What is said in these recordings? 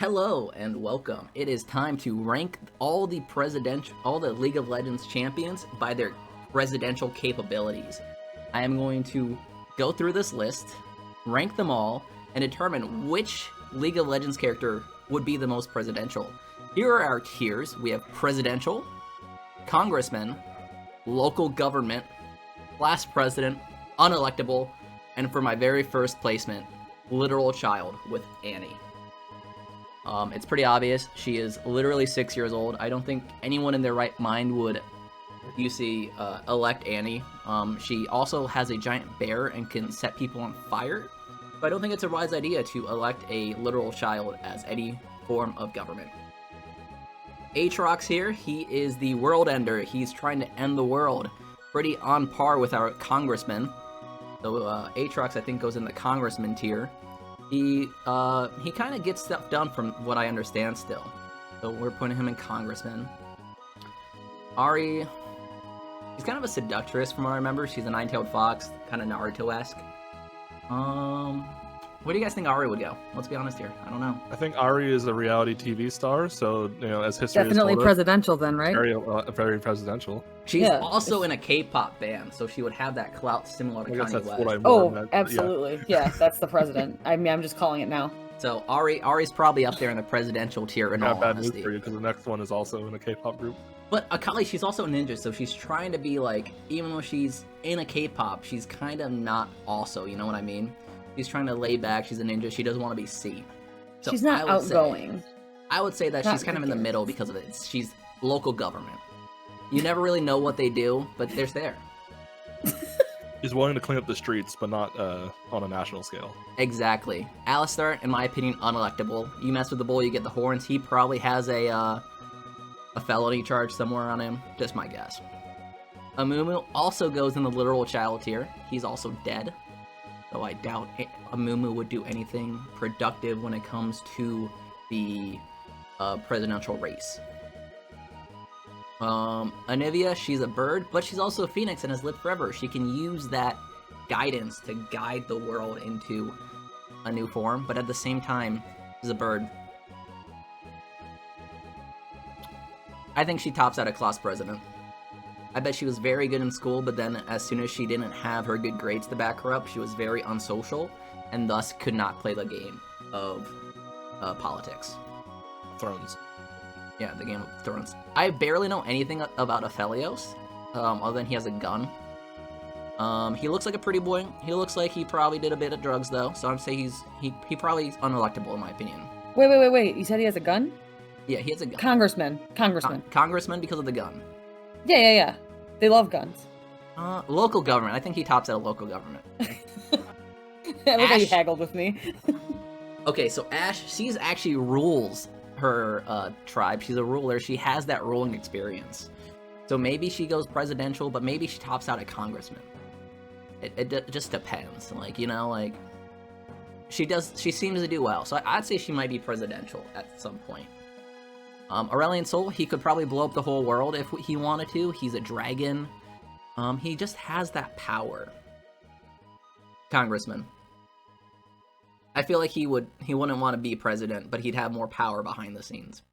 Hello and welcome. It is time to rank all the League of Legends champions by their presidential capabilities. I am going to go through this list, rank them all, and determine which League of Legends character would be the most presidential. Here are our tiers. We have presidential, congressman, local government, class president, unelectable, and for my very first placement, literal child with Annie. It's pretty obvious. She is literally 6 years old. I don't think anyone in their right mind would, elect Annie. She also has a giant bear and can set people on fire. But I don't think it's a wise idea to elect a literal child as any form of government. Aatrox here, he is the world ender. He's trying to end the world. Pretty on par with our congressman. So Aatrox, I think, goes in the congressman tier. He kind of gets stuff done from what I understand still. So we're putting him in congressman. Ahri, she's kind of a seductress from what I remember. She's a nine-tailed fox, kind of Naruto-esque. Where do you guys think Ahri would go? Let's be honest here. I don't know. I think Ahri is a reality TV star, so as history definitely has told presidential then, right? Very presidential. She's also in a K-pop band, so she would have that clout similar to Kanye West. What I meant. Absolutely. Yeah, that's the president. I mean, I'm just calling it now. So Ahri's probably up there in the presidential tier in all bad honesty. news for you because the next one is also in a K-pop group. But Akali, she's also a ninja, so she's trying to be like, even though she's in a K-pop, she's kind of not also, you know what I mean? She's trying to lay back, she's a ninja, she doesn't want to be seen. So she's not outgoing. I would say that she's kind of in the middle because of it. She's local government. You never really know what they do, but they're there. She's willing to clean up the streets, but not on a national scale. Exactly. Alistar, in my opinion, unelectable. You mess with the bull, you get the horns. He probably has a felony charge somewhere on him. Just my guess. Amumu also goes in the literal child tier. He's also dead. So I doubt Amumu would do anything productive when it comes to the presidential race. Anivia, she's a bird, but she's also a phoenix and has lived forever. She can use that guidance to guide the world into a new form, but at the same time, she's a bird. I think she tops out a class president. I bet she was very good in school, but then as soon as she didn't have her good grades to back her up, she was very unsocial, and thus could not play the game of politics. Thrones. Yeah, the Game of Thrones. I barely know anything about Aphelios, other than he has a gun. He looks like a pretty boy. He looks like he probably did a bit of drugs, though, so I'd say he probably is unelectable, in my opinion. Wait. You said he has a gun? Yeah, he has a gun. Congressman because of the gun. Yeah. They love guns. Local government. I think he tops at a local government. I look how you haggled with me. Okay, so Ash, she's actually rules her tribe. She's a ruler. She has that ruling experience. So maybe she goes presidential, but maybe she tops out a congressman. It just depends. She seems to do well. So I'd say she might be presidential at some point. Aurelion Sol, he could probably blow up the whole world if he wanted to. He's a dragon. He just has that power. Congressman. I feel like he wouldn't want to be president, but he'd have more power behind the scenes.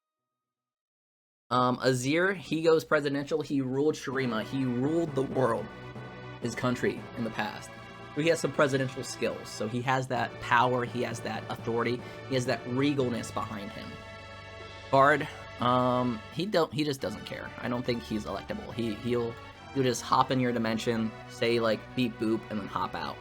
Azir, he goes presidential. He ruled Shurima. He ruled the world, his country, in the past. So he has some presidential skills. So he has that power. He has that authority. He has that regalness behind him. Bard, he just doesn't care. I don't think he's electable. He'll just hop in your dimension, say beep boop, and then hop out.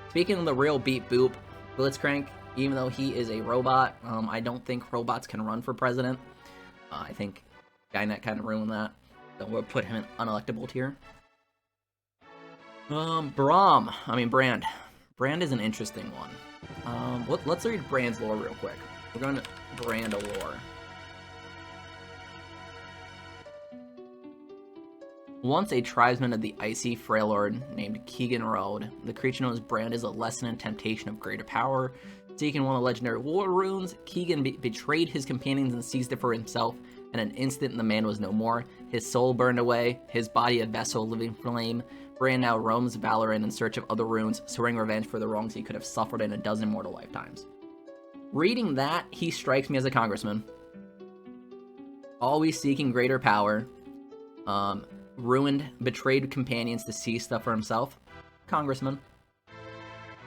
Speaking of the real beep boop, Blitzcrank, even though he is a robot, I don't think robots can run for president. I think Skynet kind of ruined that. So we'll put him in unelectable tier. Brand. Brand is an interesting one. Let's read Brand's lore real quick. We're going to Brand a lore. Once a tribesman of the icy Freylord named Keegan Road, the creature known as Brand is a lesson in temptation of greater power. Seeking one of the legendary war runes, Keegan betrayed his companions and seized it for himself. In an instant, the man was no more. His soul burned away, his body a vessel of living flame. Brand now roams Valorant in search of other runes, swearing revenge for the wrongs he could have suffered in a dozen mortal lifetimes. Reading that, he strikes me as a congressman. Always seeking greater power. Ruined, betrayed companions to see stuff for himself. Congressman.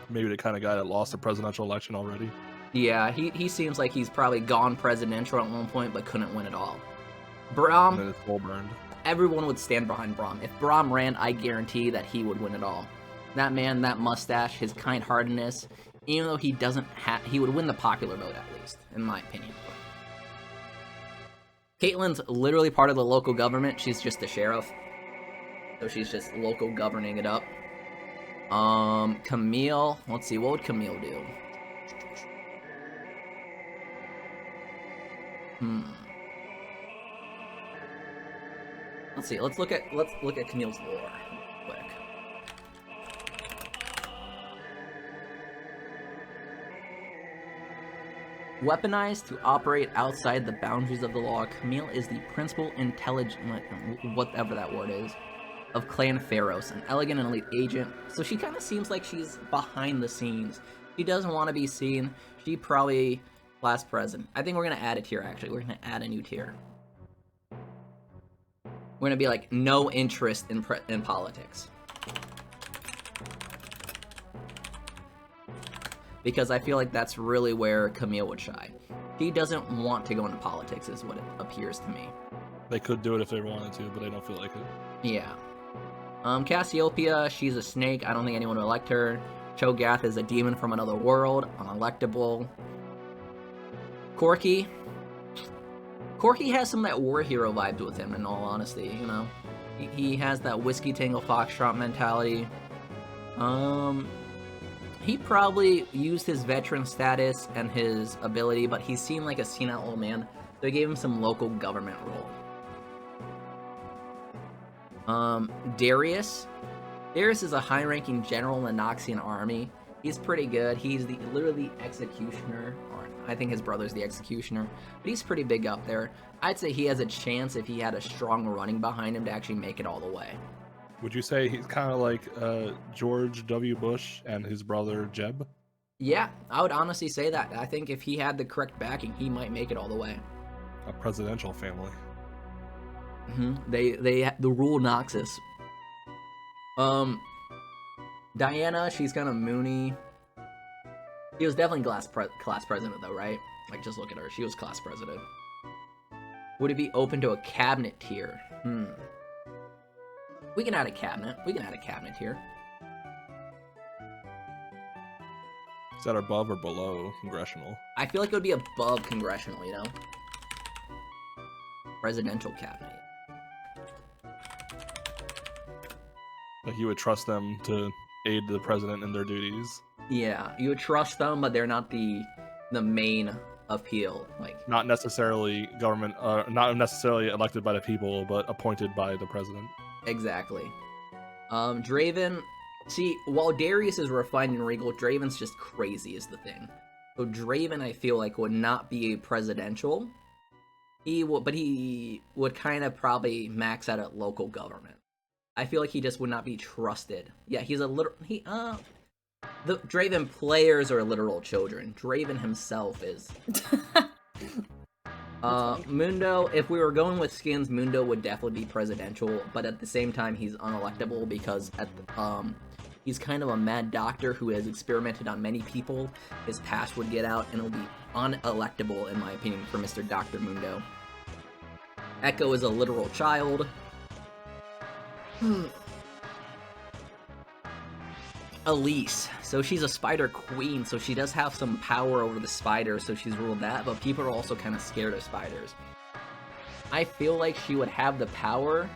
Maybe the kind of guy that lost the presidential election already. Yeah, he seems like he's probably gone presidential at one point, but couldn't win it all. And Brahm, then it's full burned. everyone would stand behind Brahm. If Brahm ran, I guarantee that he would win it all. That man, that mustache, his kind-heartedness, even though he doesn't have, he would win the popular vote at least, in my opinion. Caitlin's literally part of the local government. She's just the sheriff. So she's just local governing it up. Camille, let's see, what would Camille do? Let's see, let's look at Camille's lore real quick. Weaponized to operate outside the boundaries of the law, Camille is the principal intelligent, whatever that word is, of Clan Pharos, an elegant and elite agent. So she kind of seems like she's behind the scenes. She doesn't want to be seen. She probably class president. I think we're gonna add a tier. Actually, we're gonna add a new tier. We're gonna be like no interest in politics. Because I feel like that's really where Camille would shine. She doesn't want to go into politics, is what it appears to me. They could do it if they wanted to, but they don't feel like it. Yeah. Cassiopeia, she's a snake. I don't think anyone would elect her. Cho'Gath is a demon from another world, unelectable. Corky has some of that war hero vibes with him, in all honesty, you know? He has that whiskey tangle foxtrot mentality. He probably used his veteran status and his ability, but he seemed like a senile old man, so they gave him some local government role. Darius is a high-ranking general in the Noxian army. He's pretty good. He's literally the executioner, or I think his brother's the executioner, but he's pretty big up there. I'd say he has a chance if he had a strong running behind him to actually make it all the way. Would you say he's kind of like George W. Bush and his brother Jeb? Yeah, I would honestly say that. I think if he had the correct backing, he might make it all the way. A presidential family. They the rule Noxus. Diana, she's kind of moony. She was definitely class president though, right? Like, just look at her. She was class president. Would it be open to a cabinet tier? We can add a cabinet. We can add a cabinet here. Is that above or below congressional? I feel like it would be above congressional, you know? Presidential cabinet. Like you would trust them to aid the president in their duties? Yeah, you would trust them, but they're not the main appeal. Like, not necessarily government, not necessarily elected by the people, but appointed by the president. Exactly. Draven, see, while Darius is refined and regal, Draven's just crazy is the thing. So Draven, I feel like, would not be presidential. He would kind of probably max out at local government. I feel like he just would not be trusted. Yeah, he's a literal, the Draven players are literal children. Draven himself is. Mundo, if we were going with skins, Mundo would definitely be presidential, but at the same time, he's unelectable because he's kind of a mad doctor who has experimented on many people. His past would get out, and it'll be unelectable, in my opinion, for Mr. Dr. Mundo. Echo is a literal child. Elise, so she's a spider queen, so she does have some power over the spiders, so she's ruled that, but people are also kind of scared of spiders. I feel like she would have the power.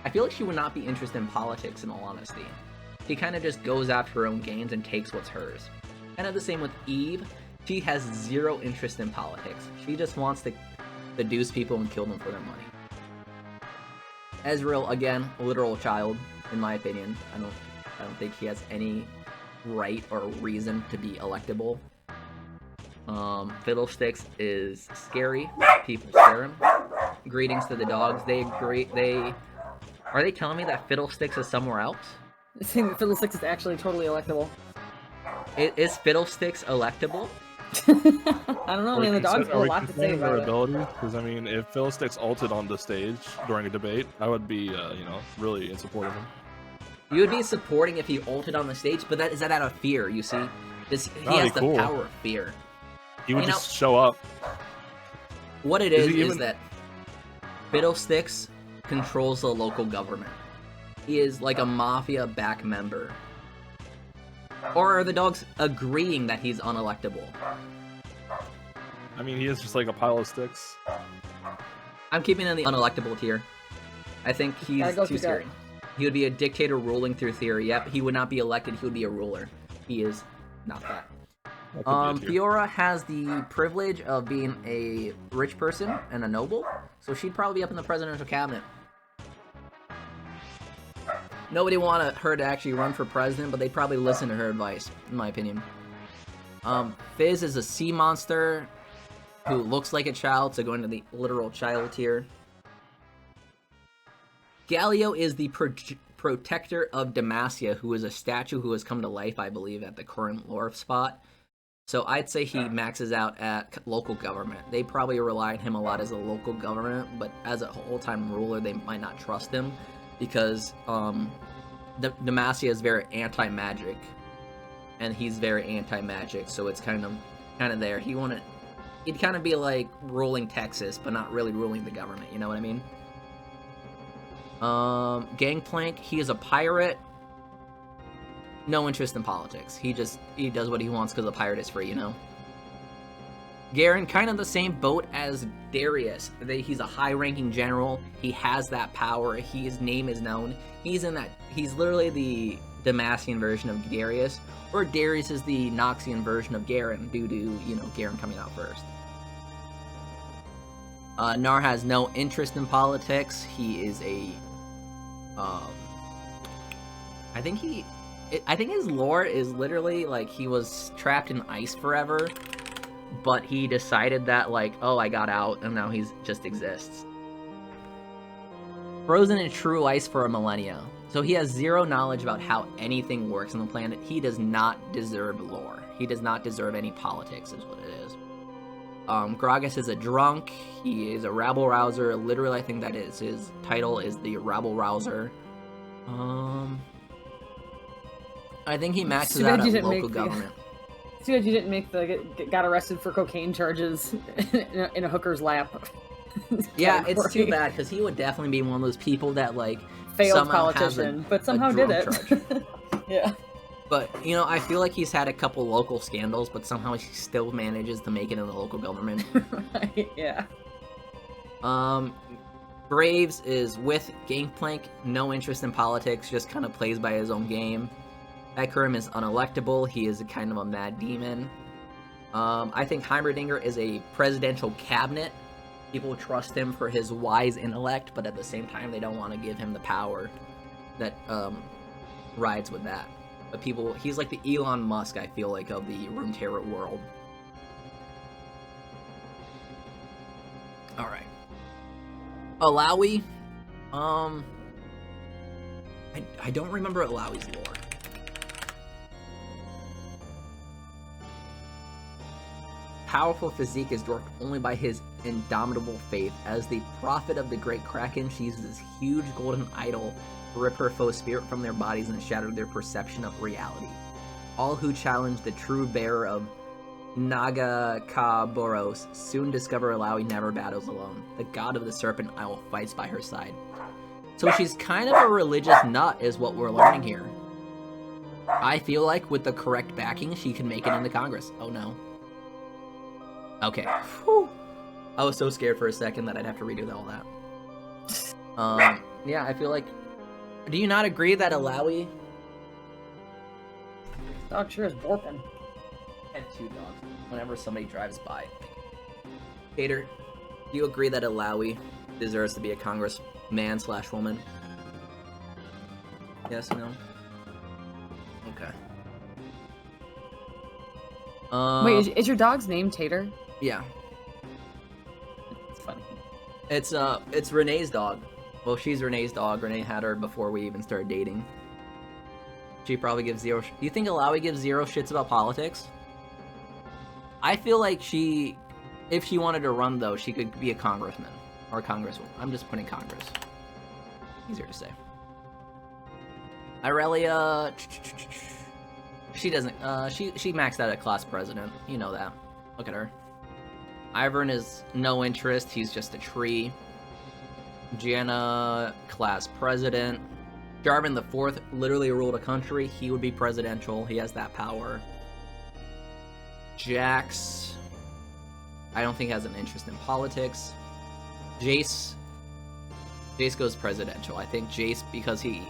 I feel like she would not be interested in politics, in all honesty. She kind of just goes after her own gains and takes what's hers. Kind of the same with Eve. She has zero interest in politics. She just wants to seduce people and kill them for their money. Ezreal, again, a literal child, in my opinion. I don't think he has any right or reason to be electable. Fiddlesticks is scary. People scare him. Greetings to the dogs. Are they telling me that Fiddlesticks is somewhere else? I think Fiddlesticks is actually totally electable. Is Fiddlesticks electable? I don't know, man. The dogs have a lot to say considering their about it. abilities? Because I mean, if Fiddlesticks ulted on the stage during a debate, I would be, really in support of him. You would be supporting if he ulted on the stage, but is that out of fear, you see? He has the cool. power of fear. He would just show up. What it is that Fiddlesticks controls the local government. He is like a mafia back member. Or are the dogs agreeing that he's unelectable? I mean, he is just like a pile of sticks. I'm keeping in the unelectable tier. I think he's too scary. He would be a dictator ruling through theory. Yep, he would not be elected, he would be a ruler. He is not that. Fiora has the privilege of being a rich person and a noble, so she'd probably be up in the presidential cabinet. Nobody wanted her to actually run for president, but they'd probably listen to her advice, in my opinion. Fizz is a sea monster who looks like a child, so going to the literal child tier. Galio is the protector of Demacia, who is a statue who has come to life, I believe, at the current lore spot. So I'd say he maxes out at local government. They probably rely on him a lot as a local government, but as a whole-time ruler, they might not trust him because Demacia is very anti-magic, and he's very anti-magic, so it's kind of there. He'd kind of be like ruling Texas, but not really ruling the government. You know what I mean? Gangplank, he is a pirate. No interest in politics. He does what he wants because a pirate is free, you know? Garen, kind of the same boat as Darius. He's a high-ranking general. He has that power. His name is known. He's literally the Demacian version of Darius, or Darius is the Noxian version of Garen, due to, Garen coming out first. Nar has no interest in politics. He is I think his lore is literally like he was trapped in ice forever, but he decided that oh, I got out, and now he just exists. Frozen in true ice for a millennia. So he has zero knowledge about how anything works on the planet. He does not deserve lore. He does not deserve any politics, is what it is. Gragas is a drunk. He is a rabble-rouser. Literally, I think that is his title, is the rabble-rouser. I think he maxes out at local government. Too bad you didn't make got arrested for cocaine charges in a hooker's lap. Yeah, it's too bad, because he would definitely be one of those people that failed politician, but somehow did it. Yeah. But, I feel like he's had a couple local scandals, but somehow he still manages to make it in the local government. Right, yeah. Graves is with Gangplank, no interest in politics, just kind of plays by his own game. Ekrim is unelectable, he is kind of a mad demon. I think Heimerdinger is a presidential cabinet. People trust him for his wise intellect, but at the same time, they don't want to give him the power that rides with that. But he's like the Elon Musk, I feel like, of the Runeterra world. Alright. Alawi. I don't remember Alawi's lore. Powerful physique is dwarfed only by his indomitable faith. As the prophet of the great Kraken, she uses this huge golden idol to rip her foe's spirit from their bodies and shatter their perception of reality. All who challenge the true bearer of Nagakaboros soon discover Alawi never battles alone. The god of the serpent isle fights by her side. So she's kind of a religious nut, is what we're learning here. I feel like with the correct backing, she can make it into Congress. Oh no. Okay. Whew. I was so scared for a second that I'd have to redo all that. Yeah, I feel like... Do you not agree that Alawi... Dog sure is borping. I had two dogs. Whenever somebody drives by. Hater, do you agree that Alawi deserves to be a congressman/woman? Yes, no? Okay. Wait, is your dog's name Tater? Yeah. It's funny. It's Renee's dog. Well, she's Renee's dog. Renee had her before we even started dating. She probably gives zero... Do you think Alawi gives zero shits about politics? I feel like if she wanted to run though, she could be a congressman or a congresswoman. I'm just putting Congress. Easier to say. Irelia, she doesn't. She maxed out at class president. You know that. Look at her. Ivern is no interest. He's just a tree. Gianna, class president. Jarvan the Fourth literally ruled a country. He would be presidential. He has that power. Jax, I don't think has an interest in politics. Jace goes presidential. I think Jace, because he,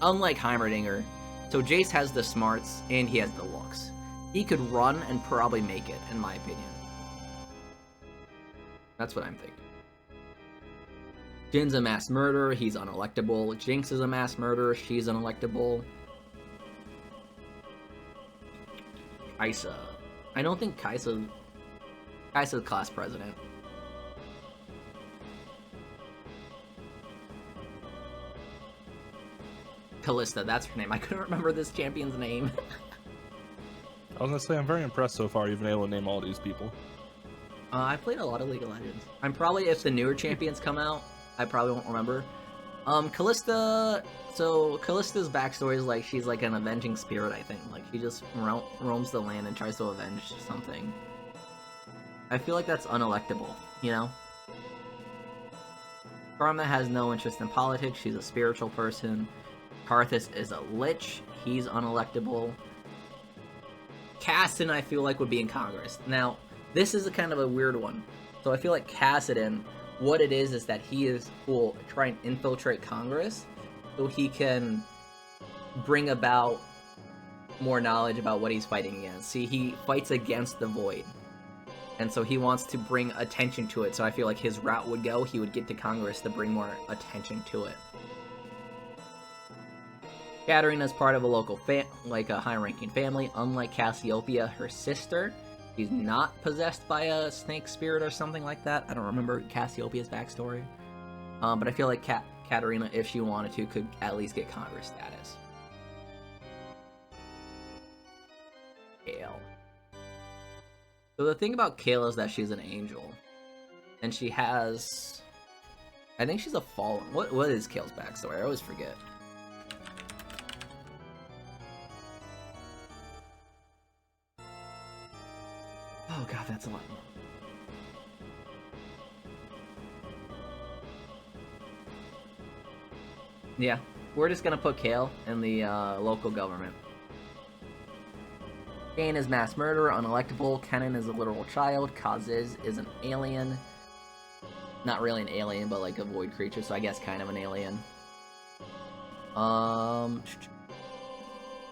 unlike Heimerdinger, so Jace has the smarts and he has the looks. He could run and probably make it, in my opinion. That's what I'm thinking. Jin's a mass murderer. He's unelectable. Jinx is a mass murderer. She's unelectable. Kaisa. I don't think Kaisa's class president. Callista, that's her name. I couldn't remember this champion's name. I was gonna say, I'm very impressed so far you've been able to name all these people. I played a lot of League of Legends. I'm probably, if the newer champions come out, I probably won't remember. Callista, so Callista's backstory is like, she's like an avenging spirit, I think. Like, she just roams the land and tries to avenge something. I feel like that's unelectable, you know? Karma has no interest in politics. She's a spiritual person. Karthus is a lich. He's unelectable. Kassadin, I feel like, would be in Congress. Now, this is a kind of a weird one. So I feel like Kassadin, what it is that he will try and infiltrate Congress so he can bring about more knowledge about what he's fighting against. See, he fights against the Void. And so he wants to bring attention to it. So I feel like his route would go, he would get to Congress to bring more attention to it. Katarina is part of a local like a high-ranking family. Unlike Cassiopeia, her sister, she's not possessed by a snake spirit or something like that. I don't remember Cassiopeia's backstory. But I feel like Katarina, if she wanted to, could at least get Congress status. Kale. So the thing about Kale is that she's an angel. And she has... I think she's a fallen... What is Kale's backstory? I always forget. Oh god, that's a lot more. Yeah, we're just gonna put Kale in the local government. Kane is mass murderer, unelectable. Kennen is a literal child. Kaziz is an alien. Not really an alien, but like a void creature, so I guess kind of an alien.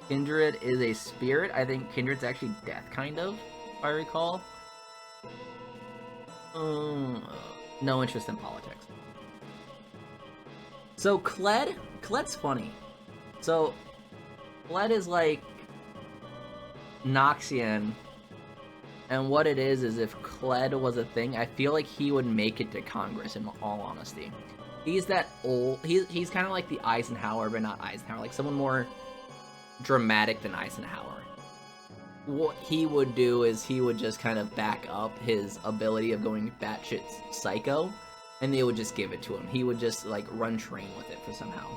Kindred is a spirit. I think Kindred's actually death, kind of, if I recall. No interest in politics. So Kled's funny. So Kled is like Noxian, and what it is if Kled was a thing, I feel like he would make it to Congress, in all honesty. He's that old, he's kind of like the Eisenhower, but not Eisenhower, like someone more dramatic than Eisenhower. What he would do is he would just kind of back up his ability of going batshit psycho, and they would just give it to him. He would just like run train with it for somehow.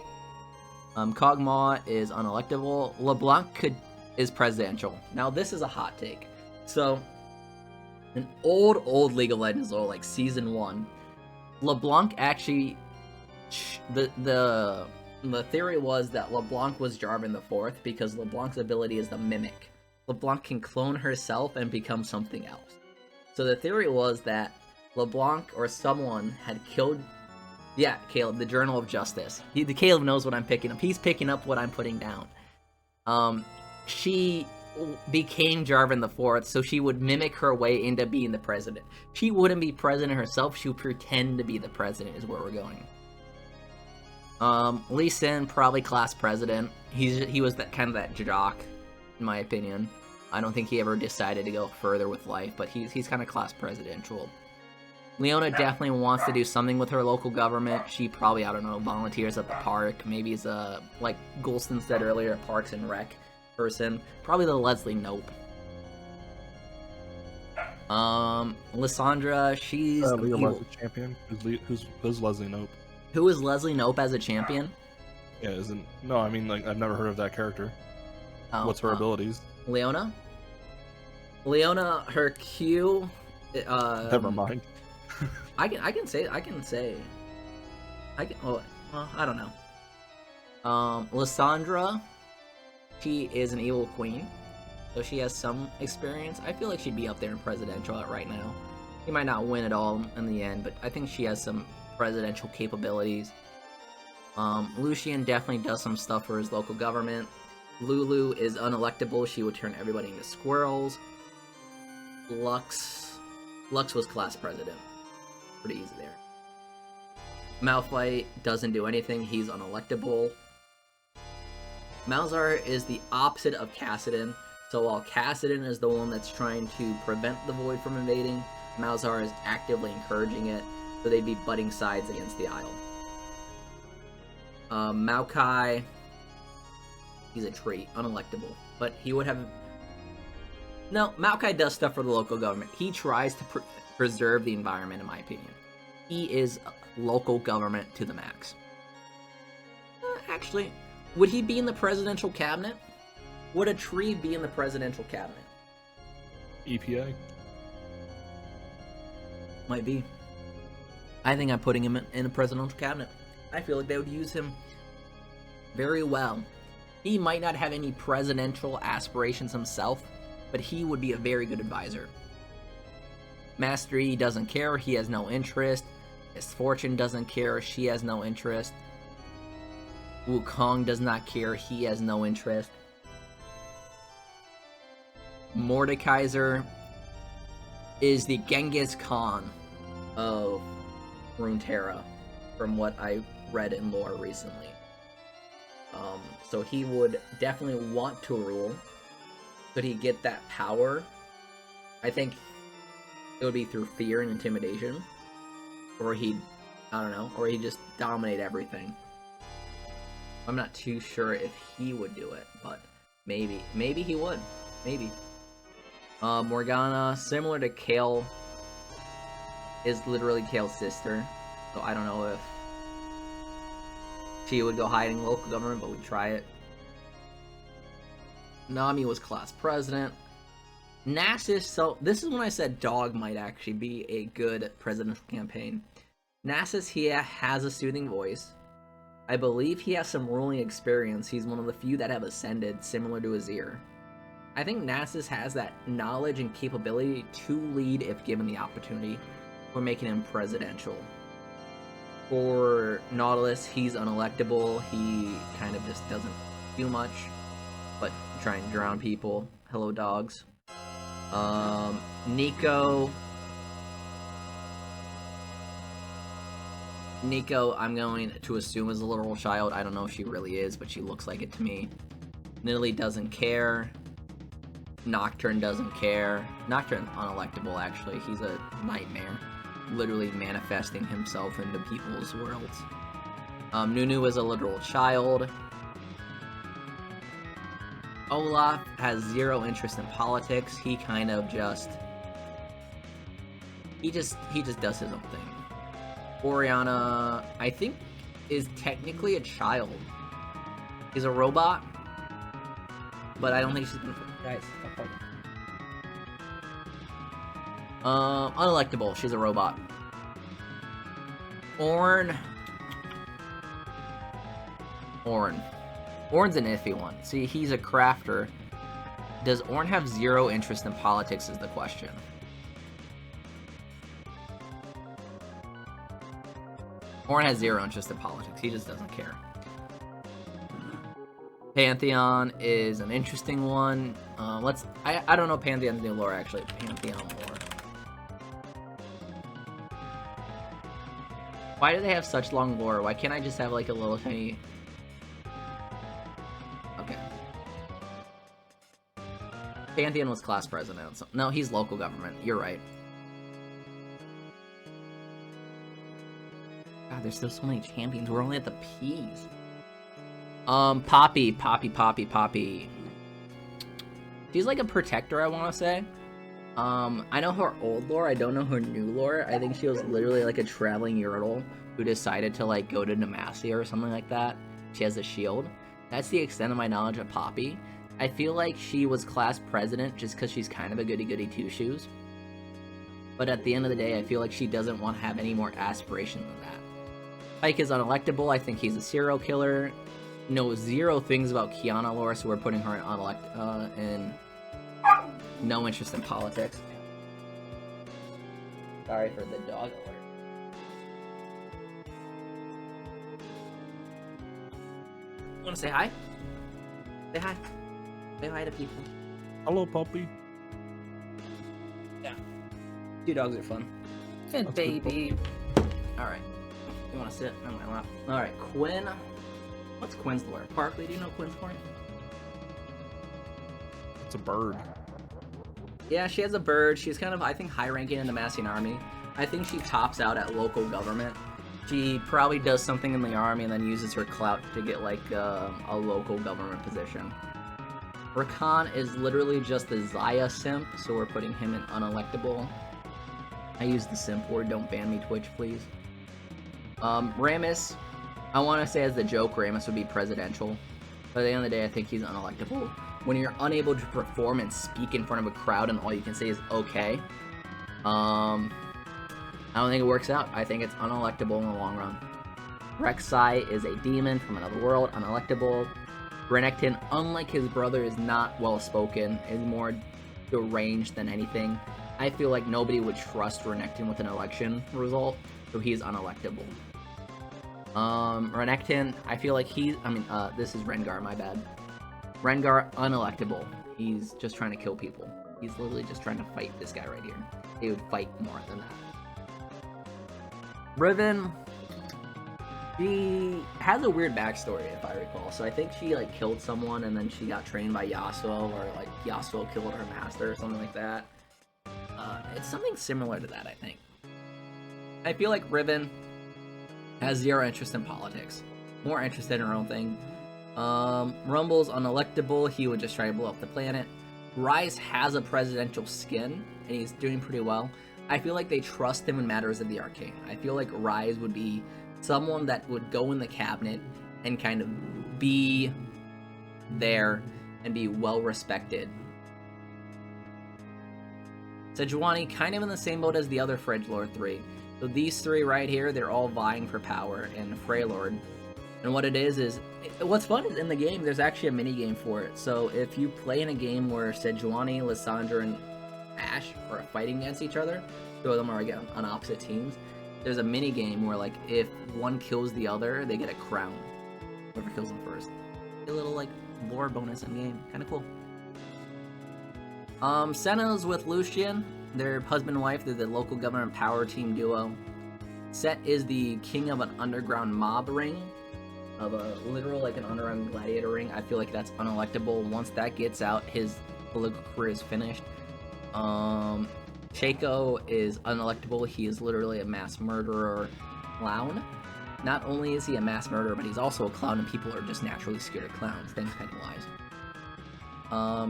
Kog'Maw is unelectable. LeBlanc is presidential. Now this is a hot take. So, in old League of Legends lore, like Season 1, LeBlanc actually, the theory was that LeBlanc was Jarvan the Fourth because LeBlanc's ability is the Mimic. LeBlanc can clone herself and become something else. So the theory was that LeBlanc or someone had killed... Yeah, Caleb, the Journal of Justice. The Caleb knows what I'm picking up. He's picking up what I'm putting down. She became Jarvan the Fourth, so she would mimic her way into being the president. She wouldn't be president herself, she would pretend to be the president, is where we're going. Lee Sin, probably class president. He was that kind of that jock, in my opinion. I don't think he ever decided to go further with life, but he's kind of class presidential. Leona definitely wants to do something with her local government. She probably, I don't know, volunteers at the park. Maybe is a, like Goulston said earlier, a Parks and Rec person. Probably the Leslie Nope. Lysandra, she's an League of evil. Legends champion. Who's Leslie Nope? Who is Leslie Nope as a champion? Yeah, isn't no? I mean, like I've never heard of that character. Oh, What's her abilities? Leona? Leona, her Q. Never mind. I can say. Oh, well, I don't know. Lysandra, she is an evil queen, so she has some experience. I feel like she'd be up there in presidential right now. She might not win it all in the end, but I think she has some presidential capabilities. Lucian definitely does some stuff for his local government. Lulu is unelectable. She would turn everybody into squirrels. Lux was class president. Pretty easy there. Malphite doesn't do anything. He's unelectable. Malzar is the opposite of Kassadin. So while Kassadin is the one that's trying to prevent the Void from invading, Malzar is actively encouraging it. So they'd be butting sides against the Isle. Maokai, he's a tree, unelectable. But he would have... No, Maokai does stuff for the local government. He tries to preserve the environment, in my opinion. He is local government to the max. Actually, would he be in the presidential cabinet? Would a tree be in the presidential cabinet? EPA. Might be. I think I'm putting him in a presidential cabinet. I feel like they would use him very well. He might not have any presidential aspirations himself, but he would be a very good advisor. Mastery doesn't care, he has no interest. Misfortune doesn't care, she has no interest. Wukong does not care, he has no interest. Mordekaiser is the Genghis Khan of Runeterra, from what I read in lore recently. So he would definitely want to rule. Could he get that power? I think it would be through fear and intimidation. Or he'd, I don't know, or he'd just dominate everything. I'm not too sure if he would do it, but maybe. Maybe he would. Maybe. Morgana, similar to Kale, is literally Kale's sister. So I don't know if she would go hiding local government, but we'd try it. Nami was class president. Nasus, so this is when I said Dog might actually be a good presidential campaign. Nasus, he has a soothing voice. I believe he has some ruling experience. He's one of the few that have ascended, similar to Azir. I think Nasus has that knowledge and capability to lead if given the opportunity. We're making him presidential. For Nautilus, he's unelectable. He kind of just doesn't do much, but trying to drown people. Hello, dogs. Nico, I'm going to assume is a literal child. I don't know if she really is, but she looks like it to me. Nidalee doesn't care. Nocturne doesn't care. Nocturne's unelectable, actually. He's a nightmare. Literally manifesting himself into people's worlds. Nunu is a literal child. Olaf has zero interest in politics. He kind of just... He just does his own thing. Oriana, I think, is technically a child. She's a robot. But I don't think she's been... Guys, unelectable. She's a robot. Orn's an iffy one. See, he's a crafter. Does Ornn have zero interest in politics is the question. Ornn has zero interest in politics. He just doesn't care. Pantheon is an interesting one. I don't know Pantheon's new lore, actually. Pantheon lore. Why do they have such long lore? Why can't I just have like a little tiny... Okay. Pantheon was class president. So... No, he's local government. You're right. God, there's still so many champions. We're only at the P's. Poppy. She's like a protector, I want to say. I know her old lore, I don't know her new lore. I think she was literally like a traveling Yordle who decided to like go to Demacia or something like that. She has a shield. That's the extent of my knowledge of Poppy. I feel like she was class president just because she's kind of a goody-goody two-shoes. But at the end of the day, I feel like she doesn't want to have any more aspiration than that. Pike is unelectable. I think he's a serial killer. Knows zero things about Kiana lore, so we're putting her in no interest in politics. Sorry for the dog alert. Want to say hi? Say hi. Say hi to people. Hello, puppy. Yeah. 2 dogs are fun. Good That's baby. Alright. You want to sit on my lap? Alright, Quinn. What's Quinn's lore? Parkley, do you know Quinn's lore? It's a bird. Yeah, she has a bird. She's kind of, I think, high-ranking in the Massian army. I think she tops out at local government. She probably does something in the army and then uses her clout to get, like, a local government position. Rakan is literally just the Zaya simp, so we're putting him in unelectable. I use the simp word, don't ban me, Twitch, please. Rammus, I want to say as the joke, Rammus would be presidential. But at the end of the day, I think he's unelectable. When you're unable to perform and speak in front of a crowd and all you can say is okay, I don't think it works out. I think it's unelectable in the long run. Rek'Sai is a demon from another world, unelectable. Renekton, unlike his brother, is not well-spoken, is more deranged than anything. I feel like nobody would trust Renekton with an election result, so he's unelectable. Renekton, I feel like this is Rengar, my bad. Rengar, unelectable. He's just trying to kill people. He's literally just trying to fight this guy right here. He would fight more than that. Riven, she has a weird backstory, if I recall. So I think she, like, killed someone, and then she got trained by Yasuo, or, like, Yasuo killed her master, or something like that. It's something similar to that, I think. I feel like Riven has zero interest in politics. More interested in her own thing. Rumble's unelectable. He would just try to blow up the planet. Ryze has a presidential skin, and he's doing pretty well. I feel like they trust him in matters of the arcane. I feel like Ryze would be someone that would go in the cabinet and kind of be there and be well respected. Sejuani, kind of in the same boat as the other Fredgelord 3. So these 3 right here, they're all vying for power in Freylord. And what it is what's fun is in the game, there's actually a mini game for it. So if you play in a game where Sejuani, Lissandra, and Ashe are fighting against each other, 2 of them are again on opposite teams, there's a mini game where, like, if one kills the other, they get a crown. Whoever kills them first. A little, like, lore bonus in game. Kind of cool. Senna's with Lucian. They're husband and wife. They're the local government power team duo. Set is the king of an underground mob ring. Of a literal, like, an underground gladiator ring. I feel like that's unelectable. Once that gets out, his political career is finished. Shaco is unelectable. He is literally a mass murderer clown. Not only is he a mass murderer, but he's also a clown, and people are just naturally scared of clowns. Thanks, Pennywise.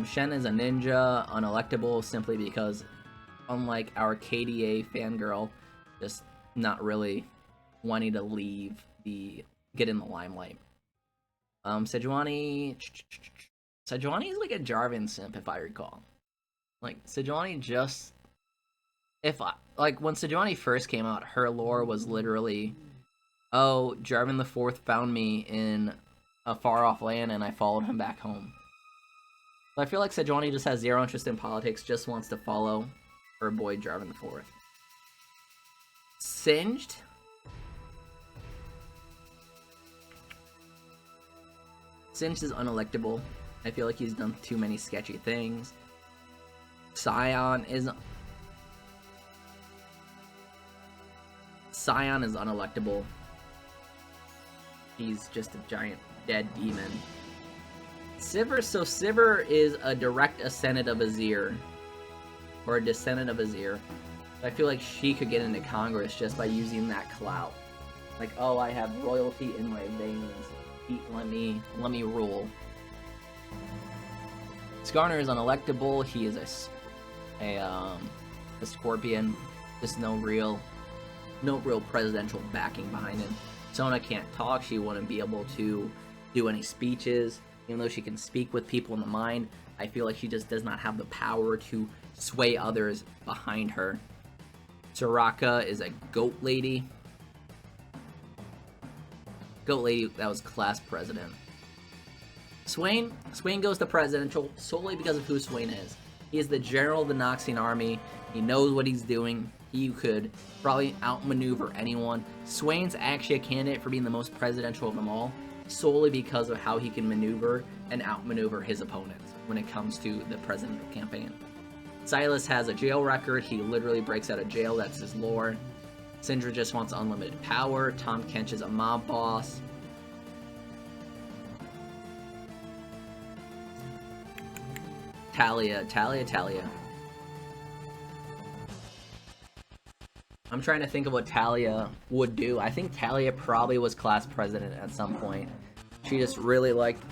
Shen is a ninja, unelectable, simply because, unlike our KDA fangirl, just not really wanting to get in the limelight. Sejuani is like a Jarvan simp, if I recall. Like, Sejuani just... when Sejuani first came out, her lore was literally, oh, Jarvan the Fourth found me in a far-off land and I followed him back home. So I feel like Sejuani just has zero interest in politics, just wants to follow her boy Jarvan the Fourth. Singed? Singed is unelectable. I feel like he's done too many sketchy things. Scion is unelectable. He's just a giant dead demon. Sivir is a direct ascendant of Azir. Or a descendant of Azir. I feel like she could get into Congress just by using that clout. Like, oh, I have royalty in my veins. Let me rule. Skarner is unelectable. He is a Scorpion. Just no real presidential backing behind him. Sona can't talk. She wouldn't be able to do any speeches. Even though she can speak with people in the mind, I feel like she just does not have the power to sway others behind her. Soraka is a goat lady. Goat lady, that was class president. Swain goes to presidential solely because of who Swain is. He is the general of the Noxian army. He knows what he's doing. He could probably outmaneuver anyone. Swain's actually a candidate for being the most presidential of them all, solely because of how he can maneuver and outmaneuver his opponents when it comes to the presidential campaign. Silas has a jail record. He literally breaks out of jail. That's his lore. Syndra just wants unlimited power. Tom Kench is a mob boss. Talia. I'm trying to think of what Talia would do. I think Talia probably was class president at some point. She just really liked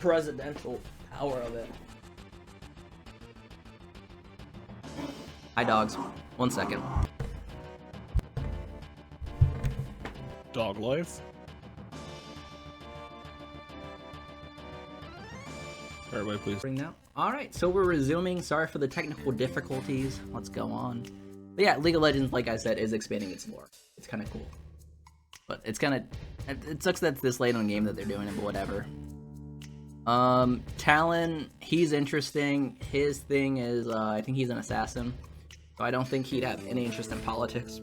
presidential power of it. Hi, dogs. 1 second. Dog life. Everybody, please. Bring now. All right, so we're resuming. Sorry for the technical difficulties. Let's go on. But yeah, League of Legends, like I said, is expanding its lore. It's kind of cool. But it's kind of... It sucks that it's this late on the game that they're doing it, but whatever. Talon, he's interesting. His thing is, I think he's an assassin. So I don't think he'd have any interest in politics.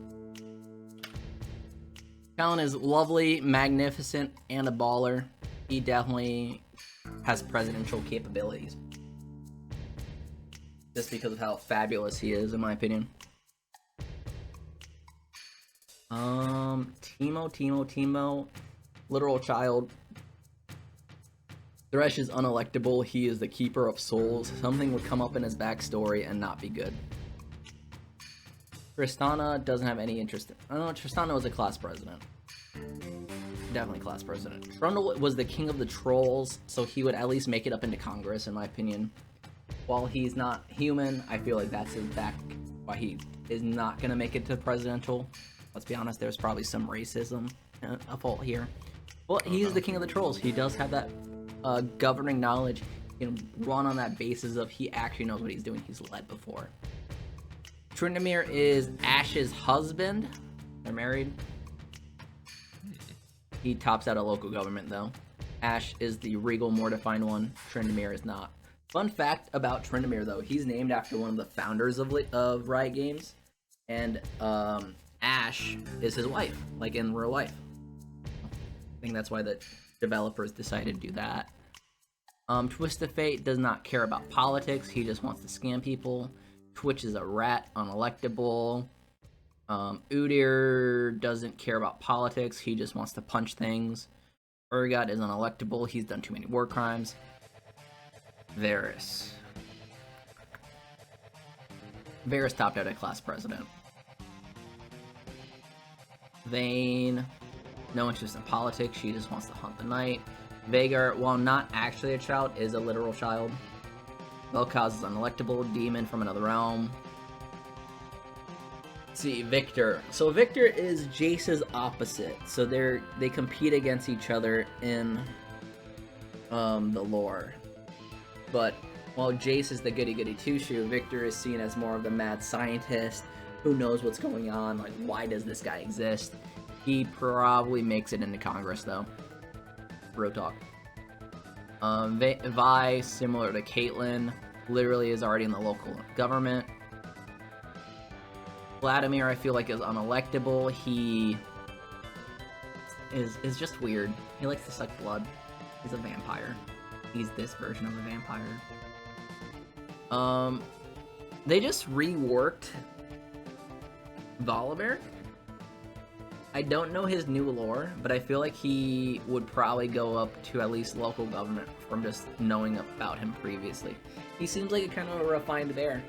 Talon is lovely, magnificent, and a baller. He definitely has presidential capabilities. Just because of how fabulous he is, in my opinion. Teemo, literal child. Thresh is unelectable. He is the keeper of souls. Something would come up in his backstory and not be good. Tristana doesn't have any interest in... I don't know, Tristana was a class president. Definitely class president. Trundle was the king of the trolls, so he would at least make it up into Congress, in my opinion. While he's not human, I feel like that's in fact why he is not going to make it to presidential. Let's be honest, there's probably some racism a fault here. Well, he's the king of the trolls. He does have that governing knowledge. He can run on that basis of he actually knows what he's doing. He's led before. Tryndamere is Ash's husband. They're married. He tops out a local government, though. Ash is the regal, more defined one. Tryndamere is not. Fun fact about Tryndamere, though, he's named after one of the founders of Riot Games, and Ash is his wife, like in real life. I think that's why the developers decided to do that. Twist of Fate does not care about politics. He just wants to scam people. Twitch is a rat, unelectable. Udyr doesn't care about politics. He just wants to punch things. Urgot is unelectable. He's done too many war crimes. Varus topped out at class president. Vayne, no interest in politics. She just wants to hunt the night. Vhagar, while not actually a child, is a literal child. Vel'Koz is unelectable. Demon from another realm. Let's see, Victor. So Victor is Jace's opposite. So they compete against each other in the lore. But while Jace is the goody-goody two-shoe, Victor is seen as more of the mad scientist who knows what's going on, like, why does this guy exist? He probably makes it into Congress, though. Real talk. Vi, similar to Caitlyn, literally is already in the local government. Vladimir, I feel like, is unelectable. He is just weird. He likes to suck blood. He's a vampire. He's this version of a vampire. They just reworked Volibear. I don't know his new lore, but I feel like he would probably go up to at least local government from just knowing about him previously. He seems like a kind of a refined bear.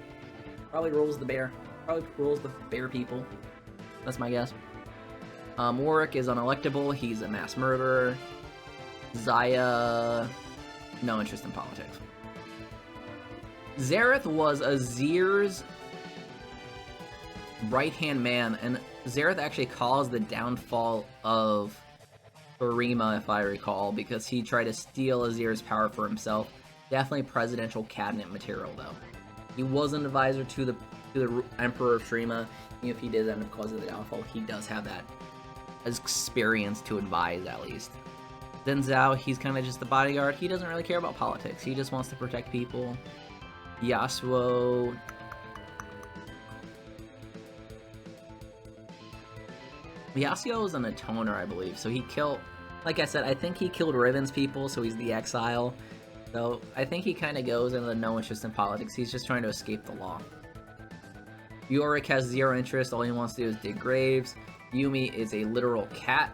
Probably rules the bear. Probably rules the bear people. That's my guess. Warwick is unelectable. He's a mass murderer. Zaya, no interest in politics. Zareth was Azir's right-hand man, and Zareth actually caused the downfall of Farima, if I recall, because he tried to steal Azir's power for himself. Definitely presidential cabinet material, though. He was an advisor to the Emperor of Shrima. Even if he did end up causing the downfall, he does have that experience to advise, at least. Then Zhao, he's kind of just the bodyguard. He doesn't really care about politics. He just wants to protect people. Yasuo... Yasuo is an atoner, I believe, so he killed... Like I said, I think he killed Riven's people, so he's the exile. So I think he kind of goes into no interest in politics. He's just trying to escape the law. Yorick has zero interest. All he wants to do is dig graves. Yumi is a literal cat.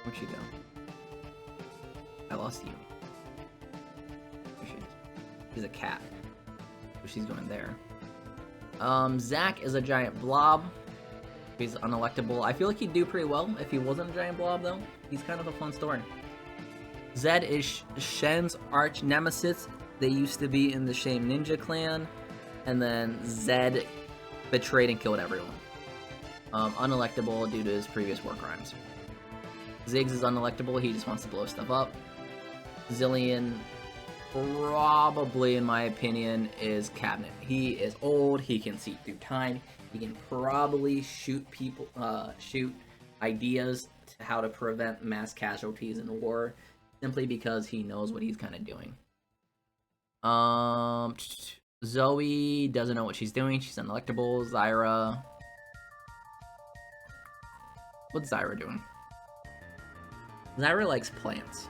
Where'd she go? I lost Yumi. There she is. She's a cat. So she's going there. Zac is a giant blob. He's unelectable. I feel like he'd do pretty well if he wasn't a giant blob, though. He's kind of a fun story. Zed is Shen's arch nemesis. They used to be in the Shame Ninja clan, and then Zed betrayed and killed everyone. Unelectable due to his previous war crimes. Ziggs is unelectable. He just wants to blow stuff up. Zillion, probably, in my opinion, is cabinet. He is old. He can see through time. He can probably shoot people, shoot ideas to how to prevent mass casualties in war, simply because he knows what he's kind of doing. Zoe doesn't know what she's doing. She's unelectable. Zyra. What's Zyra doing? Zyra likes plants.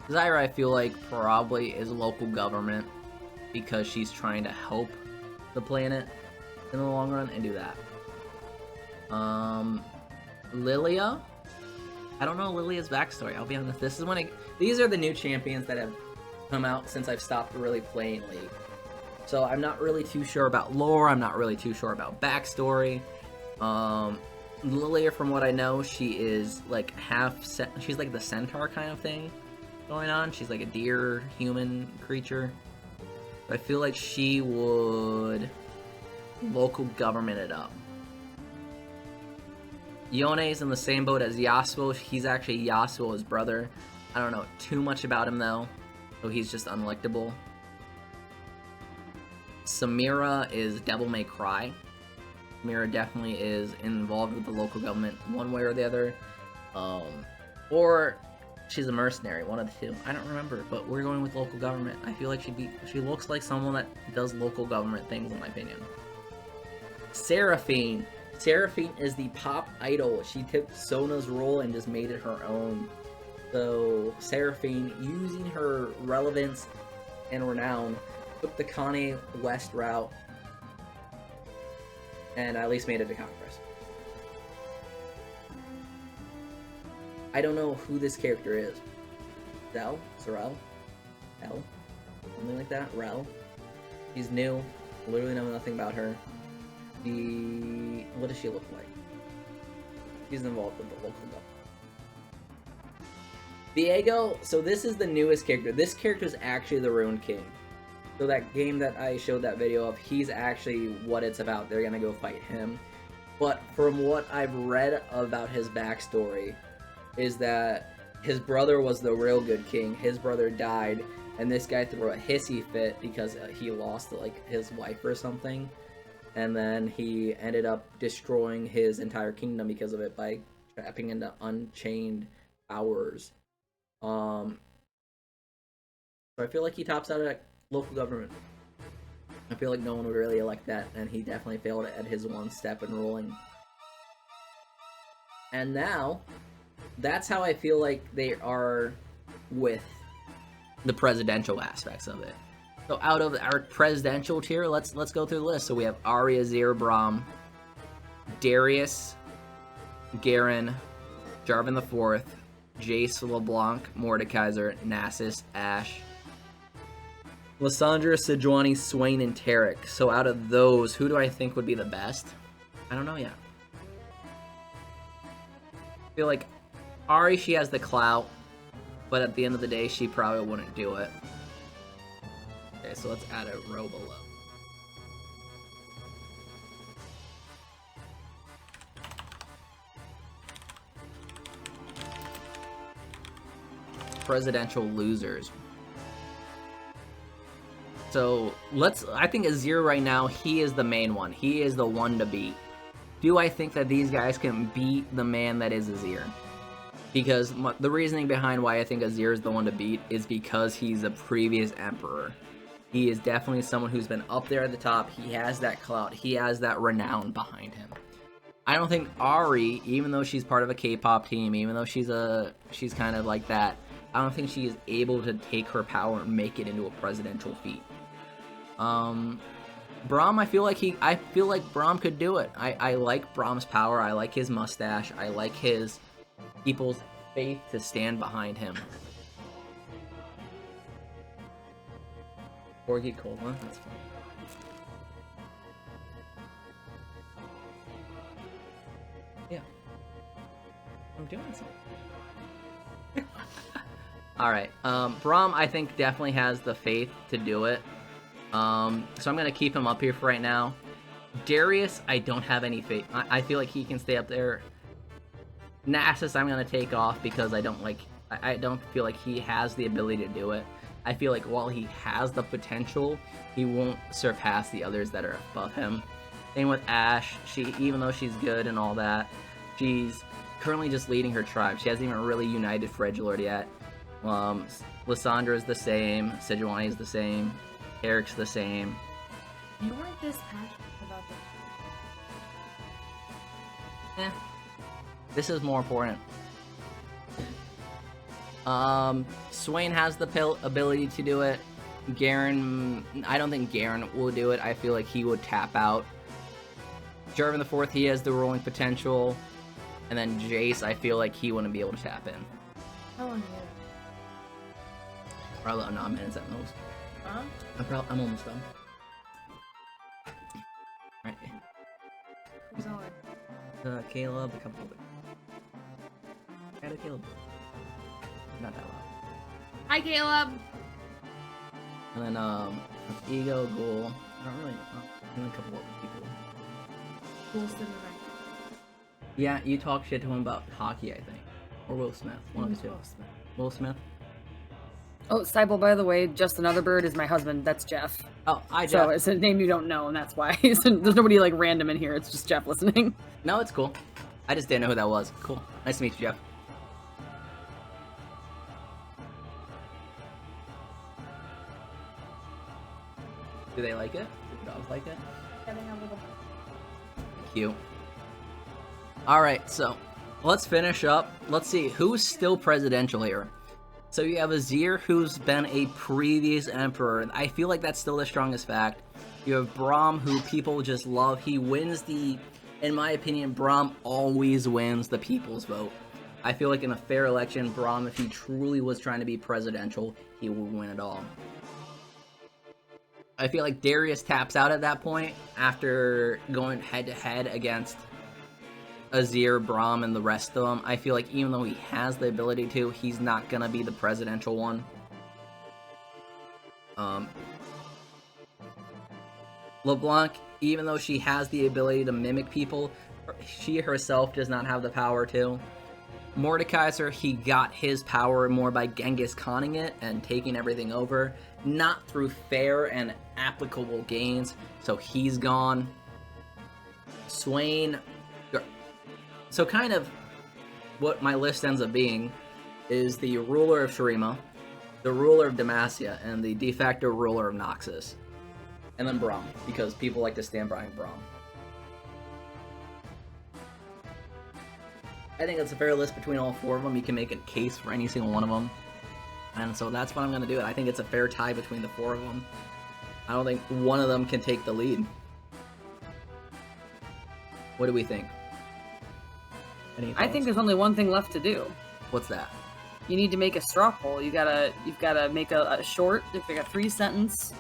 Zyra, I feel like, probably is local government because she's trying to help the planet in the long run and do that. Lilia? I don't know Lilia's backstory, I'll be honest. These are the new champions that have come out since I've stopped really playing League. So I'm not really too sure about lore, I'm not really too sure about backstory. Lilia, from what I know, she is like she's like the centaur kind of thing going on. She's like a deer human creature. I feel like she would local government it up. Yone is in the same boat as Yasuo. He's actually Yasuo's brother. I don't know too much about him though, so he's just unelectable. Samira is Devil May Cry. Samira definitely is involved with the local government one way or the other. Or she's a mercenary, one of the two. I don't remember, but we're going with local government. I feel like she looks like someone that does local government things, in my opinion. Seraphine. Seraphine is the pop idol. She took Sona's role and just made it her own. So Seraphine, using her relevance and renown, took the Kanye West route and at least made it to Congress. I don't know who this character is. Zell? Sorel? L? Something like that? Rel? She's new. Literally know nothing about her. What does she look like? She's involved with the local government. Diego, so this is the newest character. This character is actually the Ruined King. So that game that I showed that video of, he's actually what it's about. They're gonna go fight him. But from what I've read about his backstory, is that his brother was the real good king. His brother died, and this guy threw a hissy fit because he lost like his wife or something. And then he ended up destroying his entire kingdom because of it by trapping into unchained powers. So I feel like he tops out at local government. I feel like no one would really elect that, and he definitely failed at his one step in ruling. And now, that's how I feel like they are with the presidential aspects of it. So out of our presidential tier, let's go through the list. So we have Arya, Zir, Braum, Darius, Garen, Jarvan IV, Jace, LeBlanc, Mordekaiser, Nasus, Ashe, Lysandra, Sejuani, Swain, and Tarek. So out of those, who do I think would be the best? I don't know yet. I feel like Ari, she has the clout, but at the end of the day, she probably wouldn't do it. Okay, so let's add a row below. Presidential losers. So I think Azir right now, he is the main one. He is the one to beat. Do I think that these guys can beat the man that is Azir? Because the reasoning behind why I think Azir is the one to beat is because he's a previous emperor. He is definitely someone who's been up there at the top. He has that clout. He has that renown behind him. I don't think Ari, even though she's part of a K-pop team, even though she's kind of like that, I don't think she is able to take her power and make it into a presidential feat. Braum, I feel like Braum could do it. I like Braum's power. I like his mustache. I like his people's faith to stand behind him. Corgi Cola, that's fine. Yeah. I'm doing something. Alright, Braum, I think, definitely has the faith to do it. So I'm going to keep him up here for right now. Darius, I don't have any faith. I feel like he can stay up there. Nasus, I'm going to take off because I don't feel like he has the ability to do it. I feel like while he has the potential, he won't surpass the others that are above him. Same with Ashe. Even though she's good and all that, she's currently just leading her tribe. She hasn't even really united for Edgelord yet. Lysandra is the same. Sejuani is the same. Eric's the same. You weren't this passionate about this. This is more important. Swain has the ability to do it. Garen, I don't think Garen will do it. I feel like he would tap out. Jarvan the Fourth, he has the rolling potential. And then Jace, I feel like he wouldn't be able to tap in. How long Probably 9 minutes at most. Huh? I'm almost done. Alright. Who's on? Caleb, a couple of it. Add a Caleb. Not that loud. Hi, Caleb. And then, Ego, Ghoul. I don't really know. And a couple of people. Cool sitting right. Yeah, you talk shit to him about hockey, I think. Or Will Smith. One of the two. Will Smith. Will Smith? Oh, Sybil, by the way, Just Another Bird is my husband. That's Jeff. Oh, I Jeff. So it's a name you don't know, and that's why. There's nobody like random in here. It's just Jeff listening. No, it's cool. I just didn't know who that was. Cool. Nice to meet you, Jeff. Do they like it? Do the dogs like it? Cute. Alright, so let's finish up. Let's see, who's still presidential here? So you have Azir, who's been a previous emperor. I feel like that's still the strongest fact. You have Braum, who people just love. He wins in my opinion, Braum always wins the people's vote. I feel like in a fair election, Braum, if he truly was trying to be presidential, he would win it all. I feel like Darius taps out at that point after going head-to-head against Azir, Braum, and the rest of them. I feel like even though he has the ability to, he's not going to be the presidential one. LeBlanc, even though she has the ability to mimic people, she herself does not have the power to. Mordekaiser, he got his power more by Genghis Khanning it and taking everything over, not through fair and applicable gains, so he's gone. Swain, so kind of what my list ends up being is the ruler of Shurima, the ruler of Demacia, and the de facto ruler of Noxus. And then Braum, because people like to stand behind Braum. I think it's a fair list between all four of them. You can make a case for any single one of them. And so that's what I'm going to do. I think it's a fair tie between the four of them. I don't think one of them can take the lead. What do we think? I think there's only one thing left to do. What's that? you need to make a straw poll. You've gotta make a short, like a 3-sentence,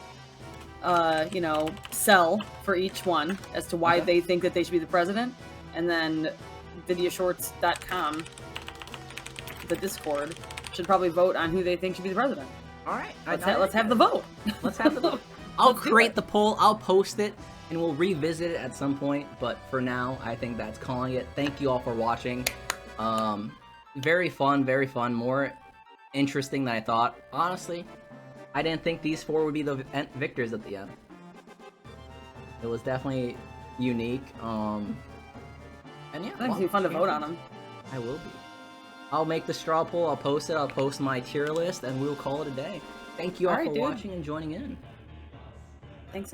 sell for each one as to why they think that they should be the president, and then videoshorts.com, the Discord, should probably vote on who they think should be the president. All right. Let's have the vote. Let's have the vote. I'll Let's do create it. the poll. I'll post it, and we'll revisit it at some point. But for now, I think that's calling it. Thank you all for watching. Very fun, very fun. More interesting than I thought. Honestly, I didn't think these 4 would be the victors at the end. It was definitely unique. And yeah, I think it's gonna be fun to vote on them. I will be. I'll make the straw poll. I'll post it. I'll post my tier list, and we'll call it a day. Thank you all Alright, for dude. watching and joining in.